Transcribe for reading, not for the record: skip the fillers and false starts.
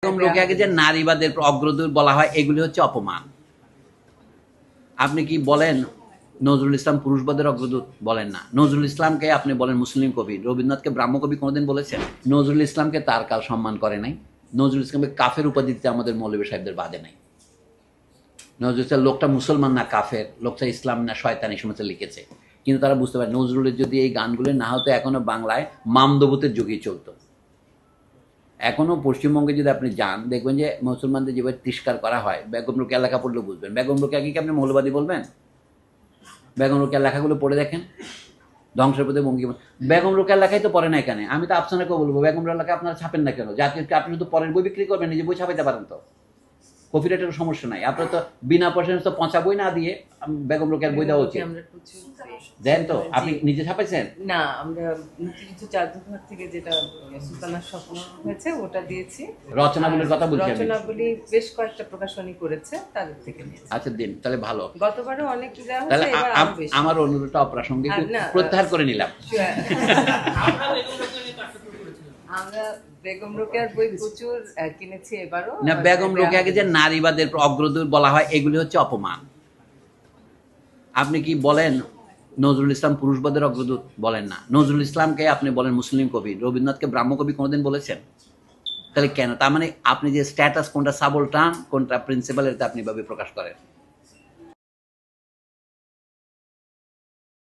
এরকম লোকে যে নারীবাদের অগ্রদূত বলা হয় এগুলি হচ্ছে অপমান। আপনি কি বলেন নজরুল ইসলাম পুরুষবাদের অগ্রদূত? বলেন না। নজরুল ইসলামকে আপনি বলেন মুসলিম কবি, রবীন্দ্রনাথকে ব্রাহ্মকবি কোনোদিন বলেছেন? নজরুল ইসলামকে তার কাল সম্মান করে নাই। নজরুল ইসলামকে কাফের উপাধি দিতে আমাদের মৌলভী সাহেবদের বাদে নাই। নজরুল ইসলাম লোকটা মুসলমান না কাফের, লোকটা ইসলাম না শয়তান, এই সমস্ত লিখেছে। কিন্তু তারা বুঝতে পারে নজরুলের যদি এই গানগুলি না হতো এখনো বাংলায় মামদবুতের যুগেই চলতো। এখনও পশ্চিমবঙ্গে যদি আপনি যান দেখবেন যে মুসলমানদের যেভাবে তিরস্কার করা হয়, বেগম রোকেয়া লেখা পড়লেও বুঝবেন। বেগম রোকেয়াকে কি আপনি মৌলবাদী বলবেন? বেগম রোকেয়ার লেখাগুলো পড়ে দেখেন, ধ্বংসের প্রতি বঙ্গিম। বেগম রোকেয়ার লেখাই তো পড়ে না এখানে। আমি তো আফসানাকেও বলবো বেগম রোকেয়ার লেখা আপনারা ছাপেন না কেন? জাতীয় আপনি শুধু পরের বই বিক্রি করবেন, নিজে বই ছাপাইতে পারেন তো। কপিরাইটের সমস্যা নাই। আপনার তো বিনা পয়সা তো পচা বই না দিয়ে বেগম রোকেয়ার বই দেওয়া উচিত। দেন তো। আপনি নিজে ছাপাইছেন? না, আমরা মুক্তিযুদ্ধ জাদুঘর থেকে যেটা সুলতানার স্বপ্ন হয়েছে ওটা দিয়েছি। রচনাবলীর কথা বলছি। রচনাবলী বেশ কয়েকটা প্রকাশনী করেছে, তাদের থেকে নিয়েছি। আচ্ছা দিন, তাহলে ভালো। গতবারও অনেক দেওয়া তাহলে হয়েছে, এবার আরো বেশি। আমার অনুরোধটা অপ্রাসঙ্গিক, প্রত্যাহার করে নিলাম। আমরা বেগম রোকেয়ার বই প্রচুর কিনেছি এবারও। না, বেগম রোকেয়াকে যে নারীবাদের অগ্রদূত বলা হয় এগুলি হচ্ছে অপমান। আপনি কি বলেন নজরুল ইসলাম পুরুষবাদের অগ্রদূত? বলেন না। নজরুল ইসলামকে আপনি বলেন মুসলিম কবি, রবীন্দ্রনাথকে ব্রাহ্মকবি কোনোদিন বলেছেন? তাহলে কেন? তার মানে আপনি যে স্ট্যাটাস কোনটা সাবলটান কোনটা প্রিন্সিপাল, এটা আপনি ভাবে প্রকাশ করেন।